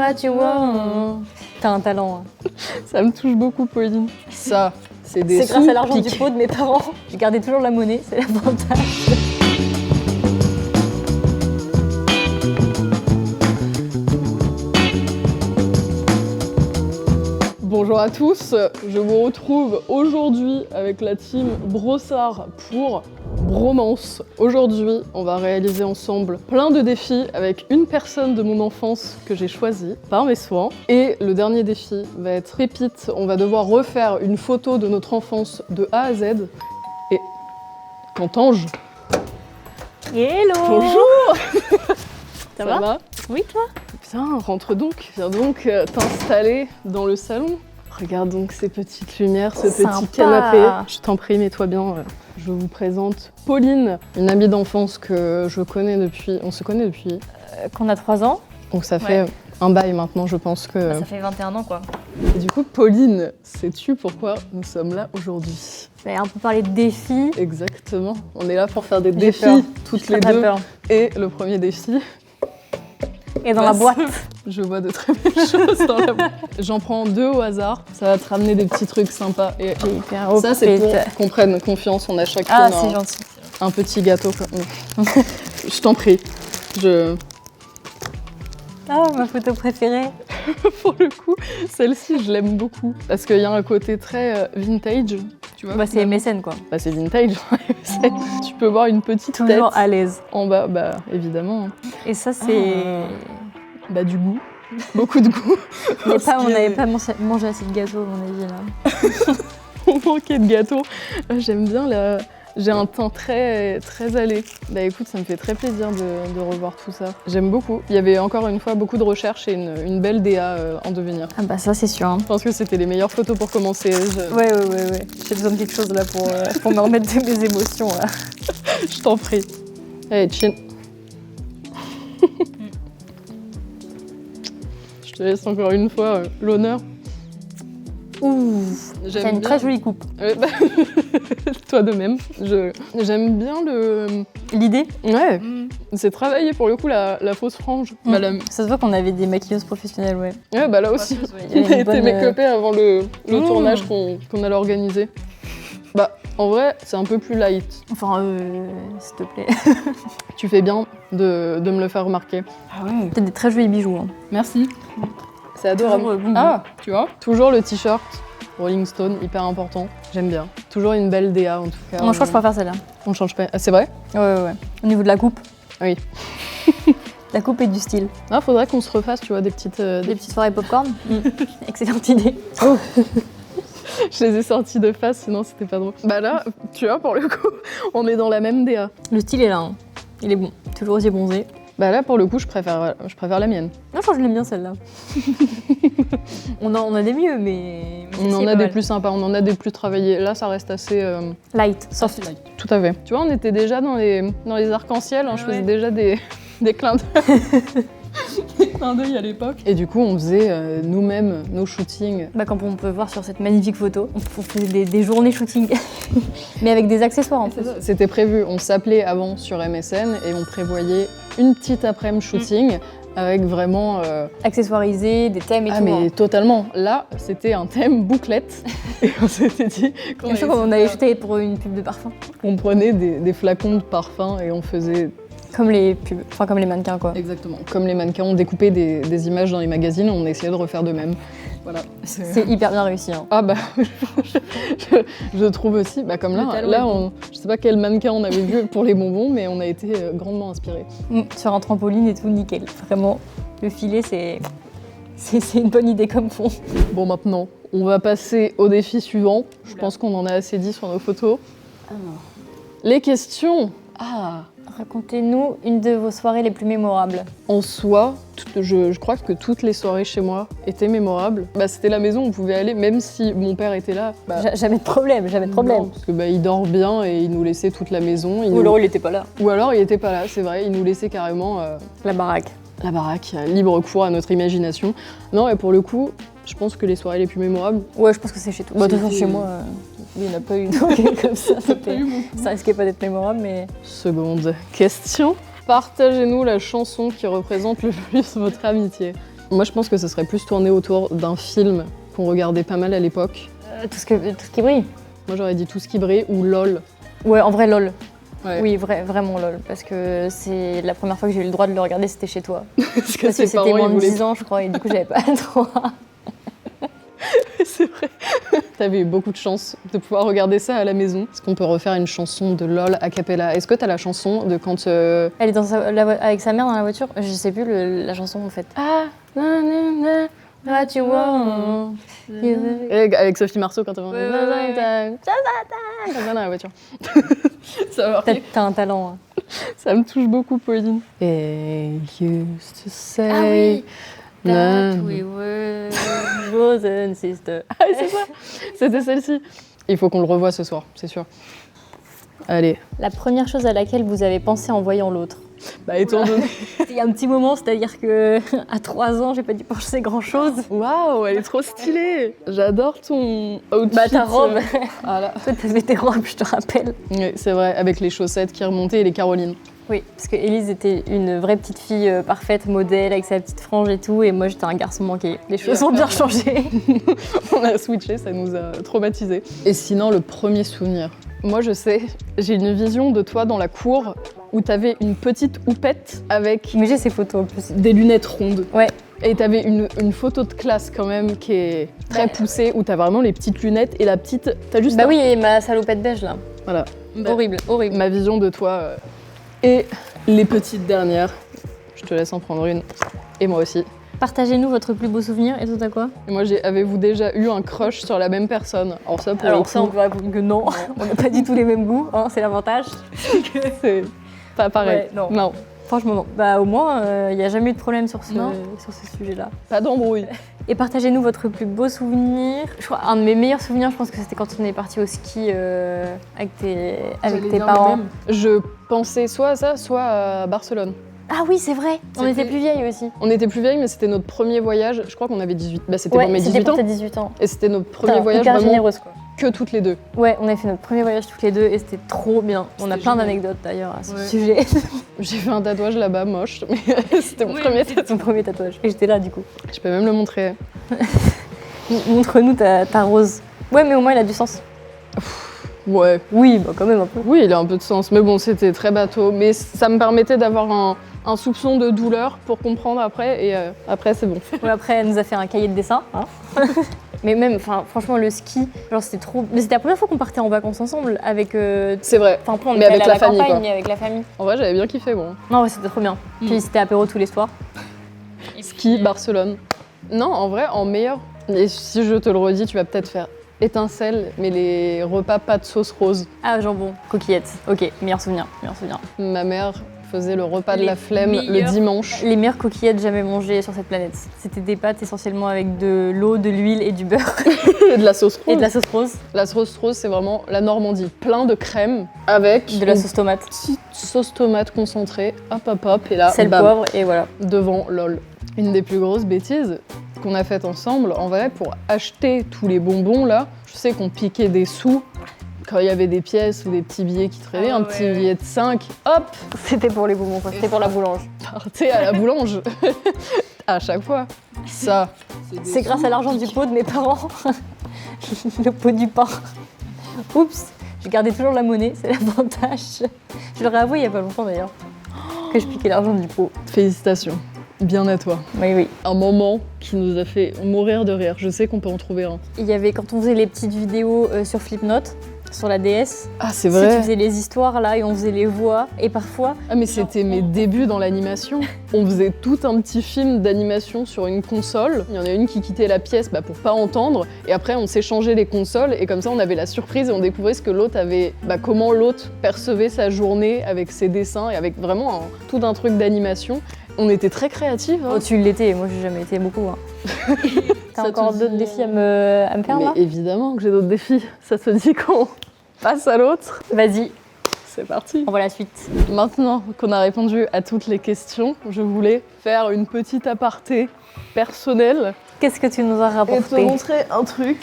Ah, tu vois, t'as un talent. Ça me touche beaucoup, Pauline. Ça, c'est des C'est grâce à l'argent sous-piques. du pot de mes parents. J'ai gardé toujours la monnaie, c'est l'avantage. Bonjour à tous, je vous retrouve aujourd'hui avec la team Brossard pour Bromance. Aujourd'hui, on va réaliser ensemble plein de défis avec une personne de mon enfance que j'ai choisie par mes soins. Et le dernier défi va être pépite. On va devoir refaire une photo de notre enfance de A à Z. Et qu'entends-je? Hello. Bonjour. Ça va? Oui, toi? Bien, rentre donc. Viens donc t'installer dans le salon. Regarde donc ces petites lumières, ce Sympa. petit canapé. Je t'en prie, mets-toi bien. Je vous présente Pauline, une amie d'enfance que je connais depuis... On se connaît depuis... Qu'on a 3 ans. Donc ça fait un bail maintenant, je pense que... Ça fait 21 ans, quoi. Et du coup, Pauline, sais-tu pourquoi nous sommes là aujourd'hui? On va un peu parler de défis. Exactement. On est là pour faire des J'ai défis, peur. toutes J'ai les très deux. peur. Et le premier défi... Et dans la boîte. Je vois de très belles choses dans la boîte. J'en prends 2 au hasard. Ça va te ramener des petits trucs sympas. Et J'ai hyper ça, c'est pour qu'on prenne confiance. On a chacun Ah, c'est gentil. un petit gâteau. Je t'en prie. Ah, ma photo préférée. Pour le coup, celle-ci, je l'aime beaucoup. Parce qu'il y a un côté très vintage. Tu vois, Bah, c'est MSN, quoi. bah, c'est vintage. Tu peux voir une petite Toujours tête à l'aise. en bas. Bah, évidemment. Et ça, c'est... Bah, du goût. Beaucoup de goût. On n'avait pas mangé assez de gâteau, à mon avis, là. On manquait de gâteau. J'aime bien la... J'ai un teint très, très allé. Bah écoute, ça me fait très plaisir de revoir tout ça. J'aime beaucoup. Il y avait encore une fois beaucoup de recherches et une belle DA en devenir. Ah bah ça, c'est sûr. Hein. Je pense que c'était les meilleures photos pour commencer. Ouais. J'ai besoin de quelque chose, là, pour me remettre de mes émotions, là. Je t'en prie. Allez, chin. Je te laisse encore une fois l'honneur. Ouh, J'aime t'as une bien. très jolie coupe. Toi de même. J'aime bien L'idée? Ouais, c'est travaillé pour le coup la fausse frange. Bah, Ça se voit qu'on avait des maquilleuses professionnelles, ouais. Ouais, bah là aussi. Il y On avait a une été bonne, make-upé avant le tournage qu'on allait organiser. Bah, en vrai, c'est un peu plus light. Enfin, s'il te plaît. Tu fais bien de me le faire remarquer. Ah ouais. T'as des très jolis bijoux. Hein. Merci. C'est adorable. Toujours, Ah, tu vois. Toujours le t-shirt Rolling Stone, hyper important. J'aime bien. Toujours une belle DA en tout cas. Non, je crois que je préfère celle-là. On change pas. Ah, c'est vrai? Ouais. Au niveau de la coupe. Oui. La coupe et du style. Ah, faudrait qu'on se refasse, tu vois, des petites... Des petites soirées popcorn. Excellente idée. Je les ai sorties de face, sinon c'était pas drôle. Bah là, tu vois, pour le coup, on est dans la même DA. Le style est là. Hein. Il est bon. Toujours aussi bronzé. Bah là, pour le coup, je préfère la mienne. Non, je crois que je l'aime bien celle-là. on a des mieux, mais On en a des plus sympas, on en a des plus travaillés. Là, ça reste assez... light, soft. light. Tout à fait. Tu vois, on était déjà dans les arcs-en-ciel, hein, je faisais déjà des clins d'œil. Des clins d'œil à l'époque. Et du coup, on faisait nous-mêmes nos shootings. Bah, comme on peut voir sur cette magnifique photo, on faisait des journées shooting, mais avec des accessoires en plus. C'était prévu, on s'appelait avant sur MSN et on prévoyait une petite après-midi shooting avec vraiment... accessoirisé, des thèmes et tout. Ah mais hein. totalement. Là, c'était un thème bouclette et on s'était dit On avait shooté pour une pub de parfum. on prenait des flacons de parfum et on faisait... Comme les pubs, enfin comme les mannequins quoi. Exactement. Comme les mannequins, on découpait des images dans les magazines, on essayait de refaire de même. Voilà. C'est hyper bien réussi. Hein. Ah bah, je trouve aussi, bah comme là, je sais pas quel mannequin on avait vu pour les bonbons, mais on a été grandement inspirés. Sur un trampoline et tout, nickel. Vraiment, le filet, c'est une bonne idée comme fond. Bon, maintenant, on va passer au défi suivant. Je pense qu'on en a assez dit sur nos photos. Les questions. Ah. Racontez-nous une de vos soirées les plus mémorables. En soi, je crois que toutes les soirées chez moi étaient mémorables. Bah, c'était la maison où on pouvait aller, même si mon père était là. Bah, Jamais de problème. non, parce que il dort bien et il nous laissait toute la maison. Ou alors il était pas là. Ou alors il était pas là, c'est vrai. Il nous laissait carrément La baraque. la baraque, libre cours à notre imagination. Non, et pour le coup, je pense que les soirées les plus mémorables. Ouais, je pense que c'est chez toi. Bah, de toute façon, chez moi, il n'y en a pas eu donc, comme ça. Ça risquait pas d'être mémorable, mais. Seconde question. Partagez-nous la chanson qui représente le plus votre amitié. Moi, je pense que ce serait plus tourné autour d'un film qu'on regardait pas mal à l'époque. Tout ce qui brille. Moi, j'aurais dit Tout ce qui brille ou LOL. Ouais, en vrai, LOL. Ouais. Oui, vraiment LOL. Parce que c'est la première fois que j'ai eu le droit de le regarder, c'était chez toi. Parce que Parce que ses c'était parents, moins ils de voulaient 10 ans, je crois, et du coup, j'avais pas le droit. C'est vrai. T'avais eu beaucoup de chance de pouvoir regarder ça à la maison. Est-ce qu'on peut refaire une chanson de LOL a cappella? Est-ce que t'as la chanson de quand... Elle est avec sa mère dans la voiture. Je sais plus la chanson en fait. Ah, what you want. Et avec Sophie Marceau quand t'as Ouais. dans la voiture. Ça va. T'as un talent. Hein. Ça me touche beaucoup, Pauline. Et used to say... Ah oui. Non. That we were brothers and sisters. Ah, c'est ça. C'était celle-ci. Il faut qu'on le revoie ce soir, c'est sûr. Allez. La première chose à laquelle vous avez pensé en voyant l'autre. Bah, étant donné... Il y a un petit moment, c'est-à-dire que à 3 ans, j'ai pas dû penser grand-chose. Waouh, elle est trop stylée. J'adore ton outfit. Bah ta robe. Voilà. Toi, t'avais tes robes, je te rappelle. Oui, c'est vrai, avec les chaussettes qui remontaient et les Carolines. Oui, parce que Élise était une vraie petite fille parfaite, modèle, avec sa petite frange et tout, et moi j'étais un garçon manqué. Les choses ont bien changé. On a switché, ça nous a traumatisés. Et sinon, le premier souvenir. Moi, je sais, j'ai une vision de toi dans la cour où t'avais une petite houppette avec Mais j'ai ces photos en plus. des lunettes rondes. Ouais. Et t'avais une photo de classe quand même qui est très poussée, où t'as vraiment les petites lunettes et la petite... T'as juste Bah oui, et ma salopette beige là. Voilà. Horrible, horrible. Ma vision de toi. Et les petites dernières. Je te laisse en prendre une. Et moi aussi. Partagez-nous votre plus beau souvenir, et toi t'as quoi? Et moi, avez-vous déjà eu un crush sur la même personne? Alors ça, pour le coup, ça, on peut répondre que non. On n'a pas du tout les mêmes goûts, hein, c'est l'avantage. c'est pas pareil. Ouais, non. Franchement, non. Bah au moins, il n'y a jamais eu de problème sur ce sujet-là. Pas d'embrouille. Et partagez-nous votre plus beau souvenir. Je crois, un de mes meilleurs souvenirs, je pense que c'était quand on est parti au ski avec tes parents. Je pensais soit à ça, soit à Barcelone. Ah oui, c'est vrai. On était plus vieilles aussi. On était plus vieilles, mais c'était notre premier voyage. Je crois qu'on avait 18. Bah, c'était pour mes 18 c'était ans. pour tes 18 ans. Et c'était notre premier voyage hyper vraiment généreuse, quoi. que toutes les deux. Ouais, on a fait notre premier voyage toutes les deux et c'était trop bien. On a plein d'anecdotes d'ailleurs à ce sujet. J'ai fait un tatouage là-bas, moche, mais c'était mon premier tatouage. Ton premier tatouage. Et j'étais là du coup. Je peux même le montrer. Montre-nous ta rose. Ouais, mais au moins il a du sens. Ouais. Oui, bah quand même un peu. Oui, il a un peu de sens. Mais bon, c'était très bateau. Mais ça me permettait d'avoir un soupçon de douleur pour comprendre après. Et après, c'est bon. Ouais, après, elle nous a fait un cahier de dessin. Hein. Mais même, franchement, le ski, genre c'était trop. Mais c'était la première fois qu'on partait en vacances ensemble avec. C'est vrai. Enfin, après, on mais était avec allé à la famille, campagne, quoi. mais avec la famille. En vrai, j'avais bien kiffé, bon. Non, ouais, c'était trop bien. Puis c'était apéro tous les soirs. Ski, Barcelone. Non, en vrai, en meilleur. Et si je te le redis, tu vas peut-être faire étincelle, mais les repas pas de sauce rose. Ah, jambon, coquillettes. Ok, meilleur souvenir, meilleur souvenir. Ma mère faisait le repas de la flemme le dimanche. Les meilleures coquillettes jamais mangées sur cette planète. C'était des pâtes essentiellement avec de l'eau, de l'huile et du beurre. Et de la sauce rose. Et de la sauce rose. La sauce rose, c'est vraiment la Normandie. Plein de crème avec de la sauce tomate. Petite sauce tomate concentrée. Hop, hop, hop. Et là, sel, bam, poivre et voilà. devant LOL. Une des plus grosses bêtises qu'on a faites ensemble, en vrai, pour acheter tous les bonbons là, je sais qu'on piquait des sous quand il y avait des pièces ou des petits billets qui traînaient, un petit billet de 5, hop, c'était pour les bonbons, c'était pour la boulange. Partez à la boulange. À chaque fois. Ça. C'est grâce à l'argent du pot de mes parents. Le pot du pain. Oups, je gardais toujours la monnaie, c'est l'avantage. Je leur ai avoué il y a pas longtemps d'ailleurs que je piquais l'argent du pot. Félicitations. Bien à toi. Oui, oui. Un moment qui nous a fait mourir de rire. Je sais qu'on peut en trouver un. Il y avait, quand on faisait les petites vidéos sur Flipnote, sur la DS. Ah, c'est vrai. Si tu faisais les histoires là et on faisait les voix. Et parfois... Ah, mais c'était mes débuts dans l'animation. On faisait tout un petit film d'animation sur une console. Il y en a une qui quittait la pièce pour pas entendre. Et après, on s'échangeait les consoles. Et comme ça, on avait la surprise et on découvrait ce que l'autre avait... comment l'autre percevait sa journée avec ses dessins et avec vraiment tout un truc d'animation. On était très créatifs. Hein. Oh, tu l'étais, moi j'ai jamais été beaucoup. Hein. T'as encore d'autres défis à me faire là? Mais évidemment que j'ai d'autres défis. Ça te dit qu'on passe à l'autre? Vas-y. C'est parti. On voit la suite. Maintenant qu'on a répondu à toutes les questions, je voulais faire une petite aparté personnelle. Qu'est-ce que tu nous as rapporté? Et te montrer un truc.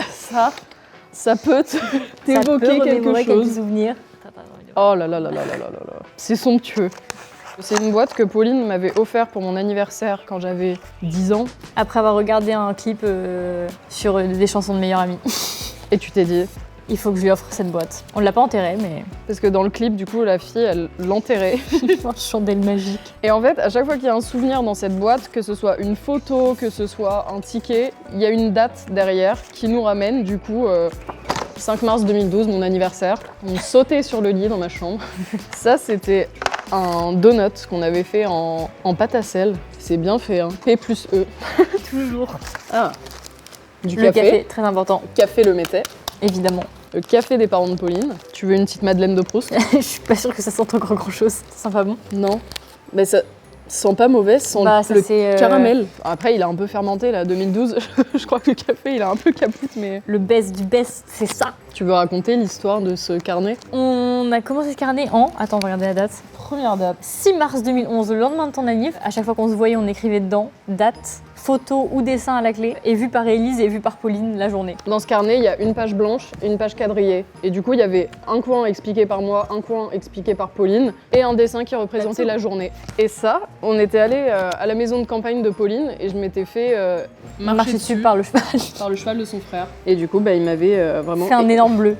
Ça peut t'évoquer quelque chose. Quelques souvenirs. Oh là là là là là là là là. C'est somptueux. C'est une boîte que Pauline m'avait offert pour mon anniversaire quand j'avais 10 ans. Après avoir regardé un clip sur des chansons de meilleurs amis. Et tu t'es dit... Il faut que je lui offre cette boîte. On ne l'a pas enterrée, mais... Parce que dans le clip, du coup, la fille, elle l'enterrait. un chandelle magique. Et en fait, à chaque fois qu'il y a un souvenir dans cette boîte, que ce soit une photo, que ce soit un ticket, il y a une date derrière qui nous ramène, du coup, 5 mars 2012, mon anniversaire. On sautait sur le lit dans ma chambre. Ça, c'était un donut qu'on avait fait en pâte à sel. C'est bien fait, hein. P plus E. Toujours. Ah, du Le café, très important. Café le mettait. Évidemment. Le café des parents de Pauline. Tu veux une petite Madeleine de Proust? Je suis pas sûre que ça sente encore grand chose. Ça sent pas bon? Non. Mais ça sent pas mauvais, ça sent le caramel. Après, il a un peu fermenté là, 2012. Je crois que le café, il a un peu capote, mais... Le best du best, c'est ça. Tu veux raconter l'histoire de ce carnet? On a commencé ce carnet en... Attends, on va regarder la date. Première date. 6 mars 2011, le lendemain de ton anniv. À chaque fois qu'on se voyait, on écrivait dedans date, photo ou dessin à la clé, et vu par Élise et vu par Pauline la journée. Dans ce carnet, il y a une page blanche et une page quadrillée. Et du coup, il y avait un coin expliqué par moi, un coin expliqué par Pauline, et un dessin qui représentait la journée. Et ça, on était allé à la maison de campagne de Pauline, et je m'étais fait marcher dessus par le cheval. Par le cheval de son frère. Et du coup, il m'avait vraiment... fait un énorme bleu.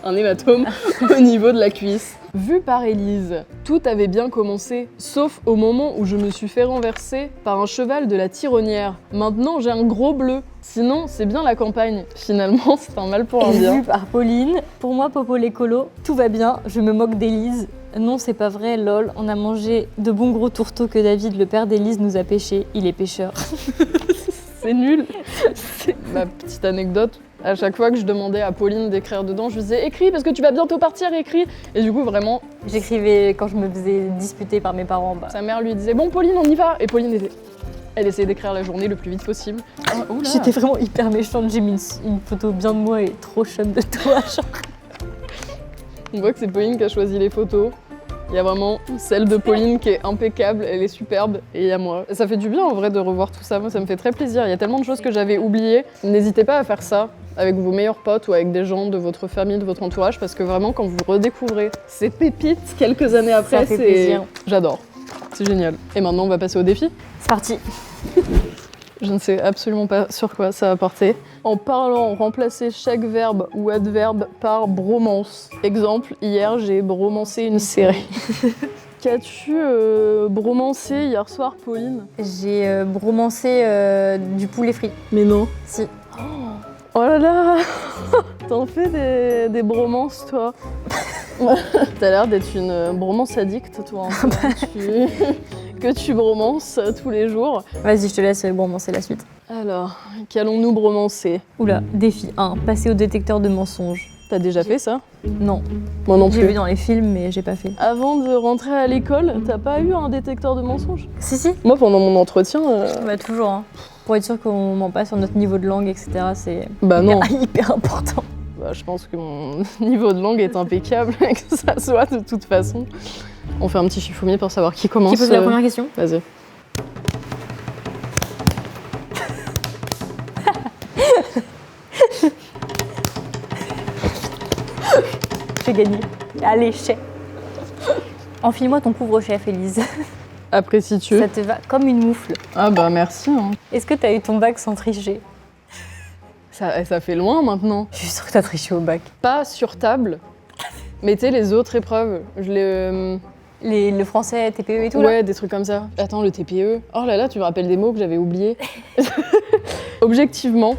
un hématome au niveau de la cuisse. Vu par Élise, tout avait bien commencé, sauf au moment où je me suis fait renverser par un cheval de la Tironnière. Maintenant, j'ai un gros bleu. Sinon, c'est bien la campagne. Finalement, c'est un mal pour un bien. Vu par Pauline, pour moi, Popo l'écolo, tout va bien, je me moque d'Élise. Non, c'est pas vrai, lol, on a mangé de bons gros tourteaux que David, le père d'Élise, nous a pêchés. Il est pêcheur. C'est nul. Ma petite anecdote, à chaque fois que je demandais à Pauline d'écrire dedans, je lui disais « Écris parce que tu vas bientôt partir, écris !» Et du coup, vraiment... J'écrivais quand je me faisais disputer par mes parents. Sa mère lui disait « Bon, Pauline, on y va !» Et Pauline elle essayait d'écrire la journée le plus vite possible. J'étais vraiment hyper méchante, j'ai mis une photo bien de moi et trop chum de toi, genre. On voit que c'est Pauline qui a choisi les photos. Il y a vraiment celle de Pauline qui est impeccable, elle est superbe, et il y a moi. Et ça fait du bien en vrai de revoir tout ça, moi ça me fait très plaisir. Il y a tellement de choses que j'avais oubliées. N'hésitez pas à faire ça avec vos meilleurs potes ou avec des gens de votre famille, de votre entourage, parce que vraiment quand vous redécouvrez ces pépites quelques années après, ça fait plaisir. J'adore. C'est génial. Et maintenant on va passer au défi. C'est parti. Je ne sais absolument pas sur quoi ça va porter. En parlant, remplacer chaque verbe ou adverbe par bromance. Exemple, hier j'ai bromancé une série. Qu'as-tu bromancé hier soir, Pauline? J'ai bromancé du poulet frit. Mais non. Si. Oh là là. T'en fais des bromances, toi. T'as l'air d'être une bromance addict, toi. Que tu bromances tous les jours. Vas-y, je te laisse bromancer la suite. Alors, qu'allons-nous bromancer? Oula, défi 1, passer au détecteur de mensonges. T'as déjà fait ça? Non. Moi non plus. J'ai vu dans les films, mais j'ai pas fait. Avant de rentrer à l'école, t'as pas eu un détecteur de mensonges? Si. Moi, pendant mon entretien... Bah toujours, hein. Pour être sûr qu'on ment pas sur notre niveau de langue, etc., c'est hyper important. Bah, je pense que mon niveau de langue est impeccable, que ça soit de toute façon. On fait un petit chiffoumier pour savoir qui commence. Qui pose la première question? Vas-y. J'ai gagné. Allez, chef. Enfile-moi ton couvre-chef, Élise. Apprécies-tu? Ça te va comme une moufle. Ah bah merci. Hein. Est-ce que t'as eu ton bac sans tricher? Ça fait loin maintenant. Je suis sûre que t'as triché au bac. Pas sur table, mais tu sais, les autres épreuves. Le français, TPE et tout ouais, là? des trucs comme ça. Attends, le TPE. Oh là là, tu me rappelles des mots que j'avais oubliés. Objectivement,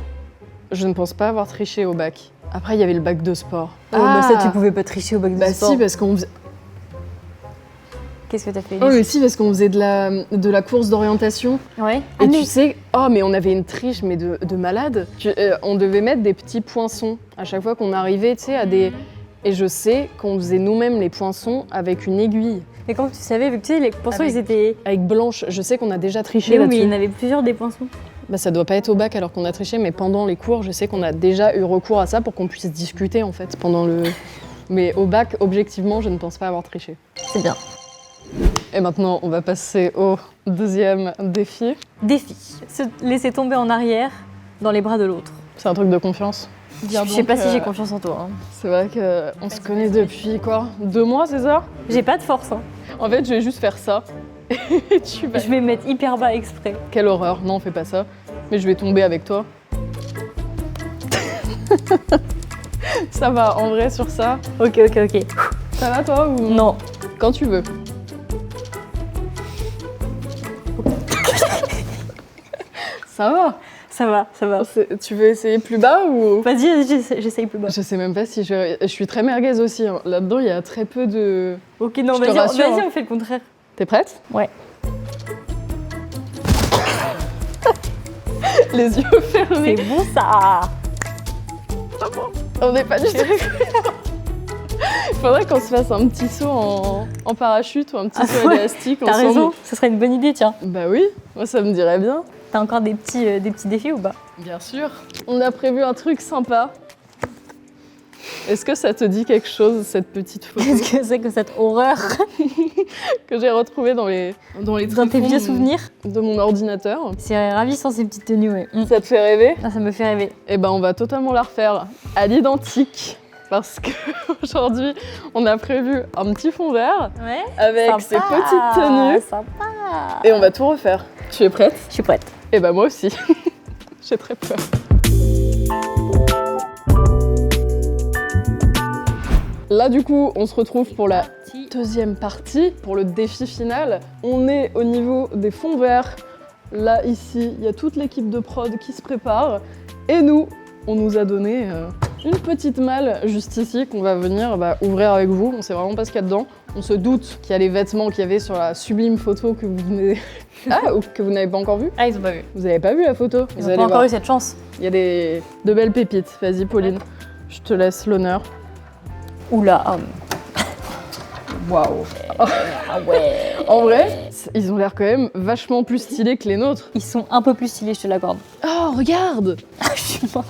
je ne pense pas avoir triché au bac. Après, il y avait le bac de sport. Bah ça, tu pouvais pas tricher au bac de sport. Bah si, parce qu'on faisait... Qu'est-ce que t'as fait? Oh mais si, parce qu'on faisait de la course d'orientation. Ouais. Et tu sais, oh mais on avait une triche mais de malade. On devait mettre des petits poinçons à chaque fois qu'on arrivait, tu sais, à des... Et je sais qu'on faisait nous-mêmes les poinçons avec une aiguille. Mais comment tu savais, vu que tu sais, les poinçons, ils étaient... Avec blanche, je sais qu'on a déjà triché là-dessus. Mais il y en avait plusieurs des poinçons. Bah ça doit pas être au bac alors qu'on a triché, mais pendant les cours, je sais qu'on a déjà eu recours à ça pour qu'on puisse discuter en fait pendant le... Mais au bac, objectivement, je ne pense pas avoir triché. C'est bien. Et maintenant, on va passer au deuxième défi. Défi. Se laisser tomber en arrière dans les bras de l'autre. C'est un truc de confiance. dire Je sais donc, pas si j'ai confiance en toi. Hein. C'est vrai qu'on se connaît depuis quoi 2 mois, c'est ça? J'ai pas de force. Hein. En fait, je vais juste faire ça. Et tu vas... Je vais mettre hyper bas exprès. Quelle horreur, non, fais pas ça. Mais je vais tomber avec toi. Ça va, en vrai, sur ça. Ok. Ça va, toi ou... Non. Quand tu veux. Ça va. Ça va. Tu veux essayer plus bas ou... Vas-y, j'essaye plus bas. Je sais même pas si je suis très merguez aussi. Hein. Là-dedans, il y a très peu de... Ok, non, Je te vas-y, rassure, hein. on fait le contraire. T'es prête? Ouais. Les yeux fermés. C'est bon ça. On n'est pas du tout... Il faudrait qu'on se fasse un petit saut en parachute ou un petit saut élastique T'as ensemble. raison, ce serait une bonne idée, tiens. Bah oui, moi ça me dirait bien. T'as encore des petits défis ou pas? Bien sûr. On a prévu un truc sympa. Est-ce que ça te dit quelque chose, cette petite photo Qu'est-ce que c'est que cette horreur que j'ai retrouvée dans les dans tes tréfonds vieux souvenirs? de mon ordinateur? C'est ravissant ces petites tenues, ouais. Ça te fait rêver? Ah, ça me fait rêver. Eh ben on va totalement la refaire à l'identique. Parce qu'aujourd'hui, on a prévu un petit fond vert Ouais. avec Sympa, ces petites tenues Sympa. et on va tout refaire. Tu es prête? Je suis prête. Eh ben moi aussi. J'ai très peur. Là du coup, on se retrouve pour la deuxième partie, pour le défi final. On est au niveau des fonds verts. Là, ici, il y a toute l'équipe de prod qui se prépare. Et nous, on nous a donné une petite malle juste ici qu'on va venir ouvrir avec vous. On sait vraiment pas ce qu'il y a dedans. On se doute qu'il y a les vêtements qu'il y avait sur la sublime photo que vous venez... ou que vous n'avez pas encore vu. Ah, ils ont pas vu. Vous avez pas vu la photo? Ils Vous ont allez pas encore voir. eu cette chance. Il y a de belles pépites. Vas-y, Pauline. Je te laisse l'honneur. Oula. Waouh. Ah ouais. En vrai, ils ont l'air quand même vachement plus stylés que les nôtres. Ils sont un peu plus stylés, je te l'accorde. Oh, regarde! Je suis morte.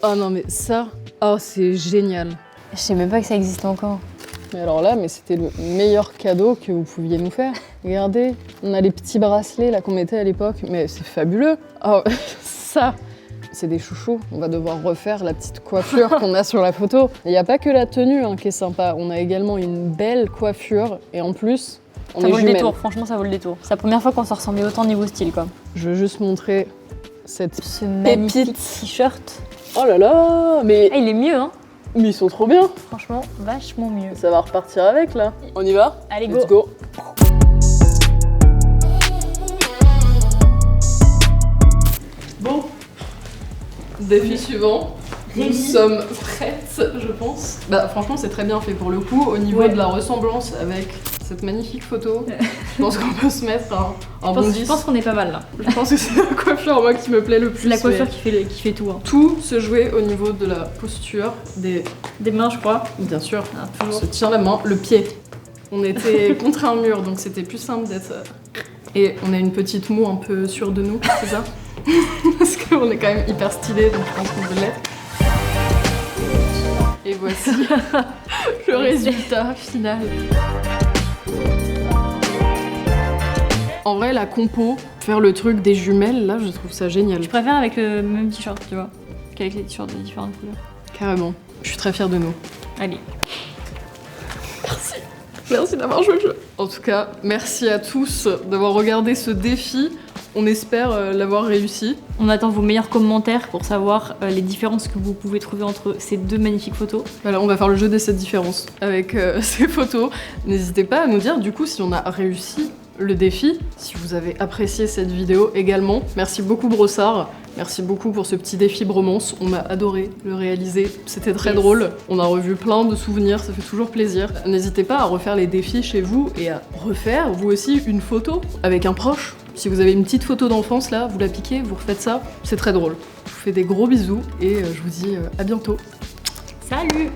Oh non, mais ça... Oh, c'est génial. Je sais même pas que ça existe encore. Mais alors là, c'était le meilleur cadeau que vous pouviez nous faire. Regardez, on a les petits bracelets là qu'on mettait à l'époque, mais c'est fabuleux. Oh, ça, c'est des chouchous. On va devoir refaire la petite coiffure qu'on a sur la photo. Il n'y a pas que la tenue qui est sympa, on a également une belle coiffure et en plus, on Ça est vaut le jumelles. détour, franchement, ça vaut le détour. C'est la première fois qu'on se ressemblait autant niveau style, quoi. Je veux juste montrer cette... Ce magnifique Pépite. t-shirt. Oh là là, mais Ah, il est mieux, hein. ils sont trop bien. Franchement, vachement mieux. Ça va repartir avec là. On y va? Allez, Let's go. go. Bon, défi suivant. Nous sommes prêtes, je pense. Bah franchement, c'est très bien fait pour le coup. Au niveau Ouais. de la ressemblance avec cette magnifique photo, je pense qu'on peut se mettre un bon 10. Je pense qu'on est pas mal, là. Je pense que c'est la coiffure moi qui me plaît le plus. C'est la coiffure mais qui fait tout, hein. tout se jouait au niveau de la posture, des... Des mains, je crois. Bien sûr, Ah, on toujours. se tient la main, le pied. On était contre un mur, donc c'était plus simple d'être... Et on a une petite moue un peu sûre de nous, c'est ça? Parce qu'on est quand même hyper stylé, donc je pense qu'on veut l'être. Et voici le résultat final. En vrai, la compo, faire le truc des jumelles, là, je trouve ça génial. Je préfère avec le même t-shirt, tu vois, qu'avec les t-shirts de différentes couleurs. Carrément. Je suis très fière de nous. Allez. Merci. Merci d'avoir joué le jeu. En tout cas, merci à tous d'avoir regardé ce défi. On espère l'avoir réussi. On attend vos meilleurs commentaires pour savoir les différences que vous pouvez trouver entre ces deux magnifiques photos. Voilà, on va faire le jeu des 7 différences avec ces photos. N'hésitez pas à nous dire du coup si on a réussi le défi, si vous avez apprécié cette vidéo également. Merci beaucoup Brossard, merci beaucoup pour ce petit défi bromance. On a adoré le réaliser, c'était très Yes. drôle. On a revu plein de souvenirs, ça fait toujours plaisir. N'hésitez pas à refaire les défis chez vous et à refaire vous aussi une photo avec un proche. Si vous avez une petite photo d'enfance là, vous la piquez, vous refaites ça, c'est très drôle. Je vous fais des gros bisous et je vous dis à bientôt. Salut!